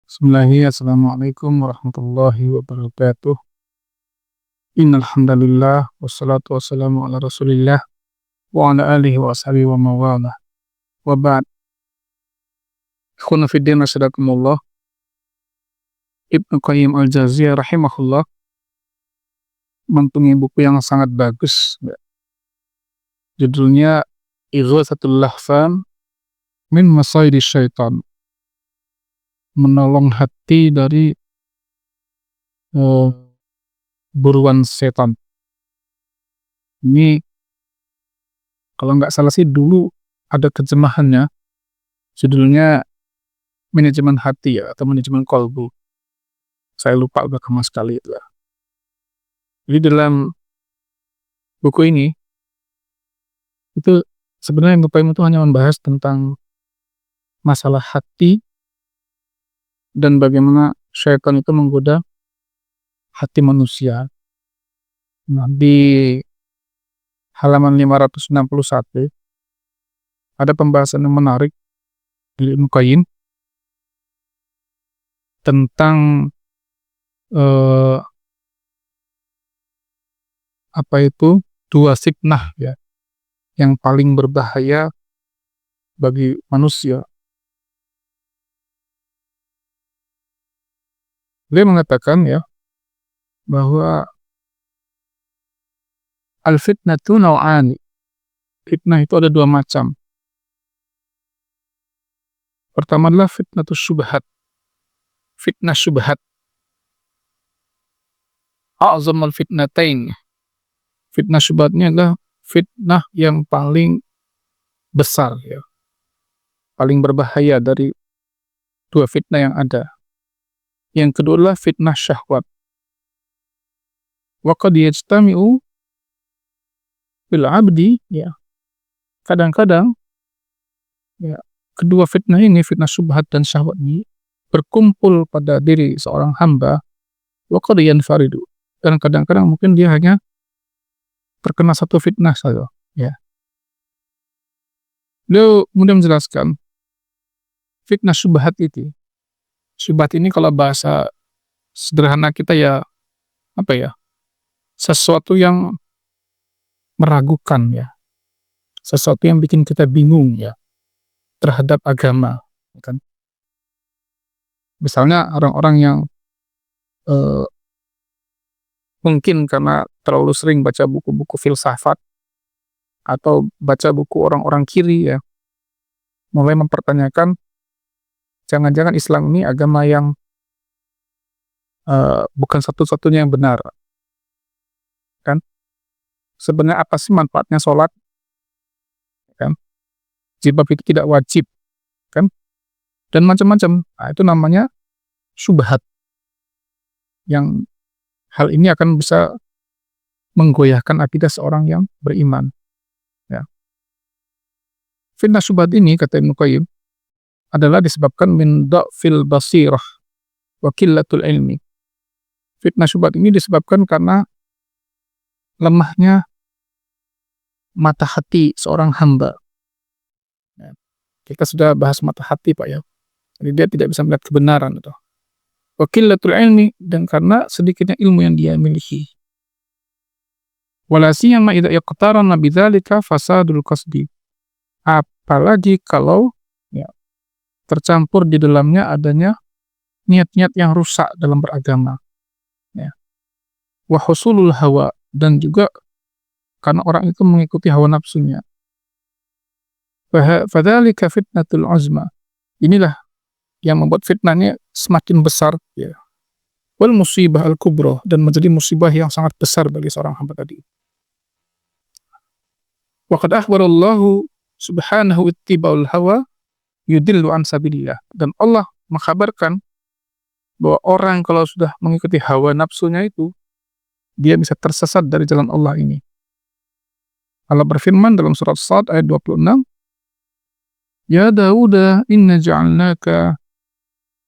Bismillahirrahmanirrahim. Assalamualaikum warahmatullahi wabarakatuh. Innal hamdalillah wassalatu wassalamu ala Rasulillah wa ala alihi wa ashabihi wa mawalah. Wa ba'd. Ikhwana fiddin rasyadakumullah. Ibnu Qayyim al-Jauziyah rahimahullah mempunyai buku yang sangat bagus. Judulnya Ighatsatul Lahfan min Masaidi Syaitan. Menolong hati dari buruan setan. Ini kalau nggak salah sih dulu ada terjemahannya, judulnya manajemen hati ya, atau manajemen kolbu. Saya lupa udah lama sekali itu. Jadi dalam buku ini itu sebenarnya Ibnu Qayyim itu hanya membahas tentang masalah hati dan bagaimana syaitan itu menggoda hati manusia. Nah, di halaman 561 ada pembahasan yang menarik dari Ibnu Qayyim tentang dua fitnah ya yang paling berbahaya bagi manusia. Dia mengatakan ya bahwa al-fitnatu naw'ani. Fitnah itu ada dua macam. Pertama adalah fitnatus syubhat. Fitnah syubhat. A'zamul fitnatain. Fitnah syubhatnya adalah fitnah yang paling besar ya. Paling berbahaya dari dua fitnah yang ada. Yang kedua adalah fitnah syahwat. Wa qad yajtami'u bil 'abdi ya. Kadang-kadang ya kedua fitnah ini, fitnah syubhat dan syahwat ini berkumpul pada diri seorang hamba, wa qad yanfaridu. Dan kadang-kadang mungkin dia hanya terkena satu fitnah saja ya. Beliau kemudian menjelaskan fitnah syubhat itu. Syubhat ini kalau bahasa sederhana kita ya apa ya? Sesuatu yang meragukan ya. Sesuatu yang bikin kita bingung ya terhadap agama kan. Misalnya orang-orang yang mungkin karena terlalu sering baca buku-buku filsafat atau baca buku orang-orang kiri ya, mulai mempertanyakan jangan-jangan Islam ini agama yang bukan satu-satunya yang benar kan. Sebenarnya apa sih manfaatnya sholat kan, jilbab itu tidak wajib kan, dan macam-macam. Nah, itu namanya syubhat, yang hal ini akan bisa menggoyahkan akidah seorang yang beriman ya. Fitnah syubhat ini kata Ibnu Qayyim adalah disebabkan min dha'fil basirah wa qillatul ilmi. Fitnah syubhat ini disebabkan karena lemahnya mata hati seorang hamba. Ya. Kita sudah bahas mata hati Pak ya. Jadi dia tidak bisa melihat kebenaran itu. Wa qillatul ilmi, dan karena sedikitnya ilmu yang dia miliki. Wala siyama idza iqtarana bidzalika fasadul qasdi. Apalagi kalau ya tercampur di dalamnya adanya niat-niat yang rusak dalam beragama ya. Wa husulul hawa, dan juga karena orang itu mengikuti hawa nafsunya. Fadzalika fitnatul uzma. Inilah yang membuat fitnahnya semakin besar ya. Wal musibah al-kubra, dan menjadi musibah yang sangat besar bagi seorang hamba tadi. Wa qad akhbarallahu subhanahu ittiba'ul hawa yudillu an sabilillah. Dan Allah mengkhabarkan bahwa orang kalau sudah mengikuti hawa nafsunya itu, dia bisa tersesat dari jalan Allah ini. Allah berfirman dalam surat Shad ayat 26, Ya Dawuda inna ja'alnaka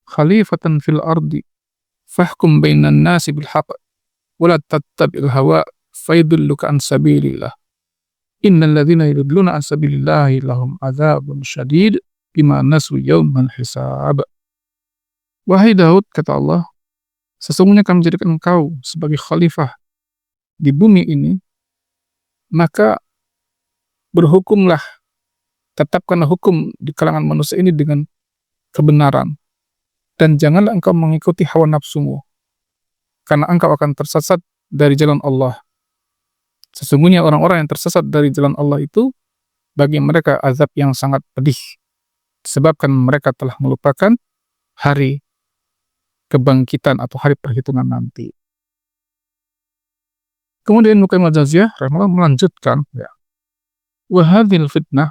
khalifatan fil ardi fahkum bainan nasi bil haqq wa la tattabi'il hawa fayudilluka an sabilillah. Innal ladzina yudilluna an sabilillahi lahum adzabun syadid bima nasu yaumal hisab. Wahai Daud, kata Allah, sesungguhnya kami menjadikan engkau sebagai khalifah di bumi ini, maka berhukumlah, tetapkanlah hukum di kalangan manusia ini dengan kebenaran, dan janganlah engkau mengikuti hawa nafsumu, karena engkau akan tersesat dari jalan Allah. Sesungguhnya orang-orang yang tersesat dari jalan Allah itu, bagi mereka azab yang sangat pedih, disebabkan mereka telah melupakan hari kebangkitan atau hari perhitungan nanti. Kemudian Ibnu Qayyim al-Jauziyah rahimahullah melanjutkan, ya, wa hadhil fitnah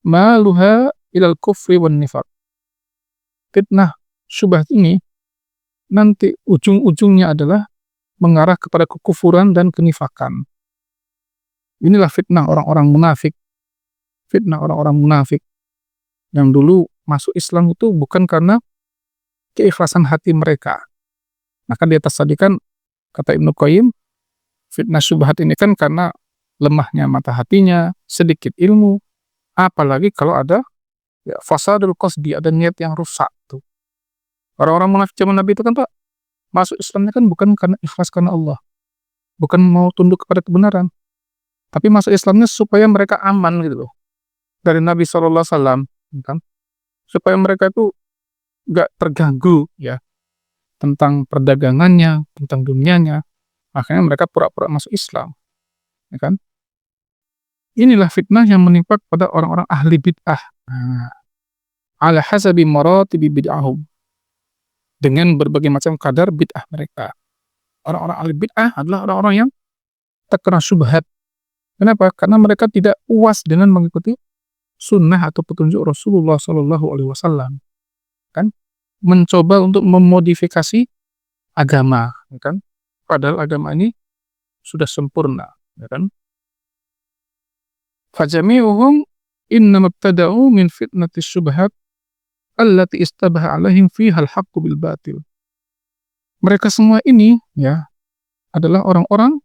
maluha ilal kufri wan nifaq. Fitnah syubhat ini nanti ujung-ujungnya adalah mengarah kepada kekufuran dan kenifakan. Inilah fitnah orang-orang munafik. Fitnah orang-orang munafik yang dulu masuk Islam itu bukan karena keikhlasan hati mereka. Maka di atas tadi kan kata Ibnu Qayyim, fitnah syubhat ini kan karena lemahnya mata hatinya, sedikit ilmu, apalagi kalau ada ya, fasadul qasdi, ada niat yang rusak tuh. Orang-orang munafik zaman Nabi itu kan Pak, masuk Islamnya kan bukan karena ikhlas karena Allah, bukan mau tunduk kepada kebenaran, tapi masuk Islamnya supaya mereka aman gitu loh dari Nabi SAW, kan? Supaya mereka itu gak terganggu ya tentang perdagangannya, tentang dunianya. Makanya mereka pura-pura masuk Islam, ya kan? Inilah fitnah yang menimpa pada orang-orang ahli bid'ah. Nah, ala hasabi maratibi bid'ahum, dengan berbagai macam kadar bid'ah mereka. Orang-orang ahli bid'ah adalah orang-orang yang terkena syubhat. Kenapa? Karena mereka tidak puas dengan mengikuti sunnah atau petunjuk Rasulullah SAW, kan? Mencoba untuk memodifikasi agama, ya kan? Padahal agama ini sudah sempurna, ya kan? Fajami'uhum innama ibtada'u min fitnatis syubhat allati istabaha alaihim fiha al-haqqu bil batil. Mereka semua ini ya adalah orang-orang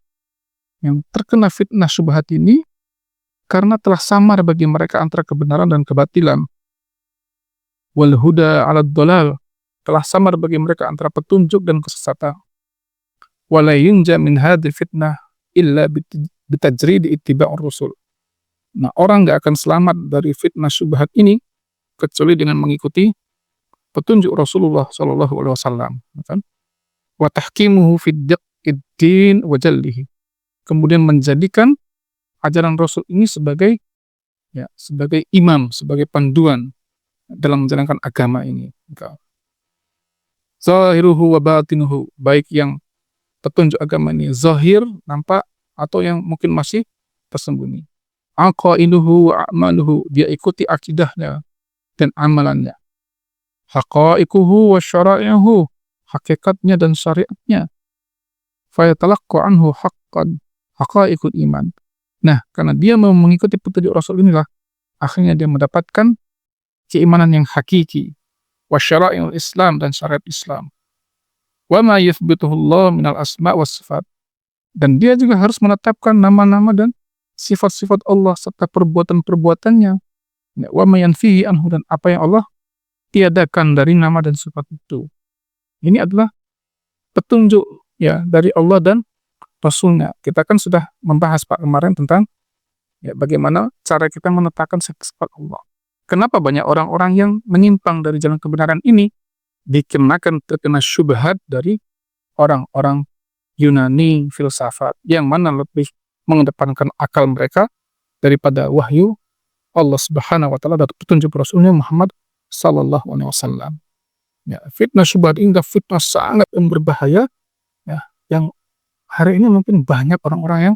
yang terkena fitnah syubhat ini karena telah samar bagi mereka antara kebenaran dan kebatilan. Wal huda 'ala dhalal, telah samar bagi mereka antara petunjuk dan kesesatan. Wala yunja min hadhihi fitnah illa bitajrid ittiba'ur rasul. Nah, orang nggak akan selamat dari fitnah syubhat ini kecuali dengan mengikuti petunjuk Rasulullah SAW, kan? Wa tahkimuhu fid din wa jallihi. Kemudian menjadikan ajaran Rasul ini sebagai ya, sebagai imam, sebagai panduan dalam menjalankan agama ini. Zahiruhu wa batinuhu, baik yang petunjuk agama ini zahir, nampak, atau yang mungkin masih tersembunyi. Aqaiduhu wa a'maluhu, dia ikuti akidahnya dan amalannya. Haqa'iquhu wa syara'i'uhu, hakikatnya dan syariatnya. Fayatalaqqa anhu haqqan haqa'iqul iman. Nah, karena dia mau mengikuti petunjuk Rasul inilah, akhirnya dia mendapatkan keimanan yang hakiki. Wa syara'i'ul Islam, dan syariat Islam. Wa ma yuthbituhu Allah minal asma' was sifat. Dan dia juga harus menetapkan nama-nama dan sifat-sifat Allah serta perbuatan-perbuatannya. Wa ma yanfihi anhu, dan apa yang Allah tiadakan dari nama dan sifat itu. Ini adalah petunjuk ya dari Allah dan Rasulnya. Kita kan sudah membahas Pak kemarin tentang ya bagaimana cara kita menetapkan sifat Allah. Kenapa banyak orang-orang yang menyimpang dari jalan kebenaran ini dikenakan terkena syubhat dari orang-orang Yunani filsafat yang mana lebih mengedepankan akal mereka daripada wahyu Allah Subhanahu wa taala dan petunjuk Rasulnya Muhammad sallallahu alaihi wasallam. Ya, fitnah syubhat ini fitnah sangat berbahaya ya, yang hari ini mungkin banyak orang-orang yang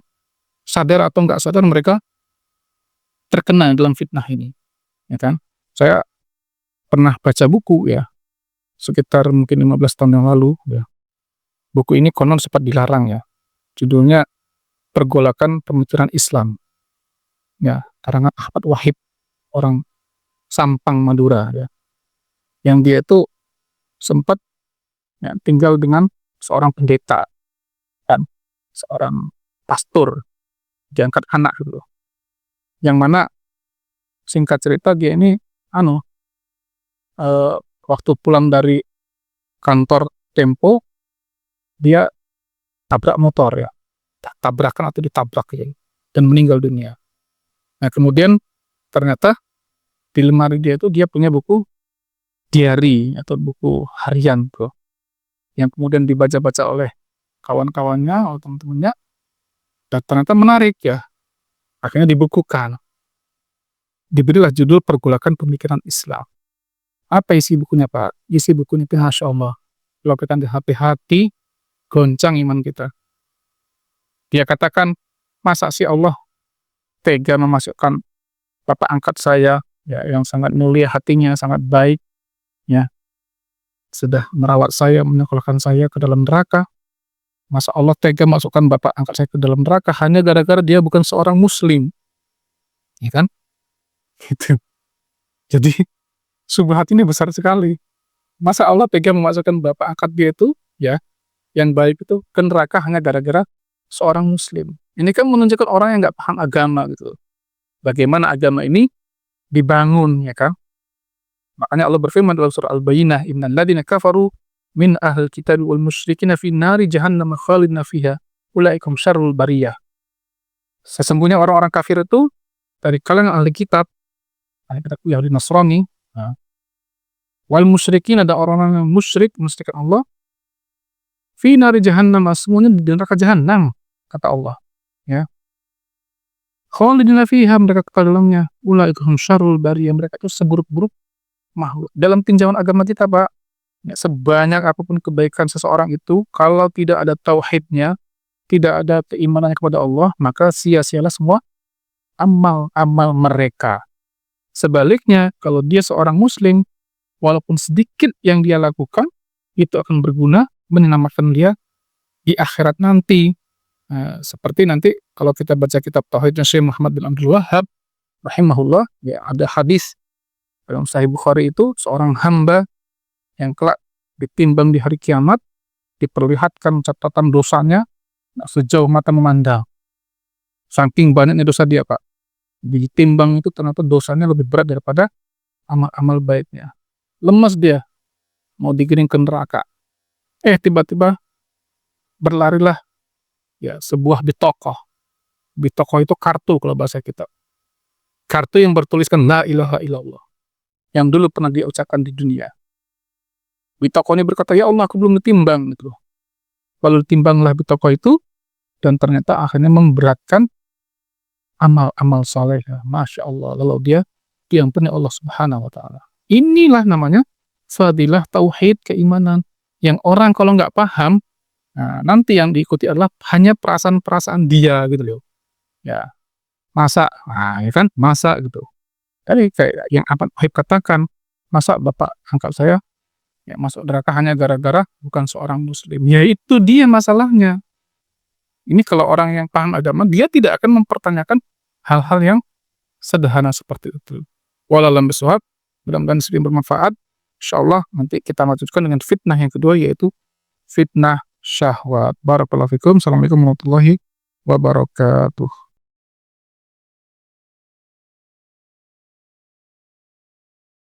sadar atau enggak sadar mereka terkena dalam fitnah ini, ya kan? Saya pernah baca buku ya sekitar mungkin 15 tahun yang lalu ya. Buku ini konon sempat dilarang ya. Judulnya Pergolakan Pemikiran Islam. Ya, karangan Ahmad Wahid, orang Sampang, Madura ya. Yang dia itu sempat ya, tinggal dengan seorang pendeta dan seorang pastor, diangkat anak gitu loh. Yang mana singkat cerita dia ini waktu pulang dari kantor Tempo, dia tabrak motor ya, tabrakan atau ditabrak ya, dan meninggal dunia. Nah kemudian ternyata di lemari dia itu dia punya buku diary atau buku harian bro, yang kemudian dibaca-baca oleh kawan-kawannya atau teman-temannya, dan ternyata menarik ya, akhirnya dibukukan, diberilah judul Pergolakan Pemikiran Islam. Apa isi bukunya Pak? Isi bukunya itu Masya Allah, kalau kita hati-hati, goncang iman kita. Dia katakan, masa sih Allah tega memasukkan bapak angkat saya, ya, yang sangat mulia hatinya, sangat baik, ya, sudah merawat saya, menyekolahkan saya ke dalam neraka. Masa Allah tega masukkan bapak angkat saya ke dalam neraka hanya gara-gara dia bukan seorang muslim, ya kan? Gitu. Jadi subhat ini besar sekali. Masa Allah tega memasukkan bapak angkat dia itu, ya, yang baik itu ke neraka hanya gara-gara seorang muslim. Ini kan menunjukkan orang yang nggak paham agama gitu. Bagaimana agama ini dibangun, ya kan? Makanya Allah berfirman dalam surah Al-Bayyinah, innal ladzina kafaru min ahlil kitab wal musyrikina fi nari jahannam khalidina fiha ulaikum syarrul bariyah. Sesungguhnya orang-orang kafir itu dari kalangan ahli kitab, ahli kitab Yahudi Nasrani, nah, wal musyrikin, ada orang-orang yang musyrik, mensyirikkan Allah, fi nari jahannam, semuanya di neraka jahanam, kata Allah, ya. Khalidina fiha, mereka kekal dalamnya, ulaikum syarrul bariyah, mereka itu seburuk-buruk makhluk. Dalam tinjauan agama kita Pak, ya, sebanyak apapun kebaikan seseorang itu, kalau tidak ada tauhidnya, tidak ada keimanannya kepada Allah, maka sia-sialah semua amal-amal mereka. Sebaliknya, kalau dia seorang muslim, walaupun sedikit yang dia lakukan, itu akan berguna, menyelamatkan dia di akhirat nanti. Seperti nanti kalau kita baca kitab Tauhidnya Syekh Muhammad bin Abdul Wahhab rahimahullah, ya, ada hadis dalam Sahih Bukhari itu, seorang hamba yang kelak ditimbang di hari kiamat, diperlihatkan catatan dosanya sejauh mata memandang. Saking banyaknya dosa dia Pak, ditimbang itu ternyata dosanya lebih berat daripada amal-amal baiknya. Lemas dia, mau digiring ke neraka. Tiba-tiba berlarilah, ya, sebuah bitokoh. Bitokoh itu kartu kalau bahasa kita. Kartu yang bertuliskan La ilaha illallah, yang dulu pernah dia ucapkan di dunia. Bitokoh ini berkata, ya Allah, aku belum ditimbang. Gitu. Lalu ditimbanglah bitokoh itu, dan ternyata akhirnya memberatkan amal-amal soleh. Masya Allah. Lalu dia diampuni Allah Subhanahu wa Ta'ala. Inilah namanya fadilah tauhid, keimanan, yang orang kalau nggak paham, nah, nanti yang diikuti adalah hanya perasaan-perasaan dia gitu loh. Ya, masa, nah, ya kan, masa gitu. Jadi kayak yang Ahmad Wahib katakan, masa bapak angkat saya, ya, masuk neraka hanya gara-gara bukan seorang muslim. Ya itu dia masalahnya. Ini kalau orang yang paham agama, dia tidak akan mempertanyakan hal-hal yang sederhana seperti itu. Wallahualam bishawab, mudah-mudahan sering bermanfaat. Insyaallah nanti kita lanjutkan dengan fitnah yang kedua, yaitu fitnah syahwat. Barakallahu fikum. Assalamualaikum warahmatullahi wabarakatuh.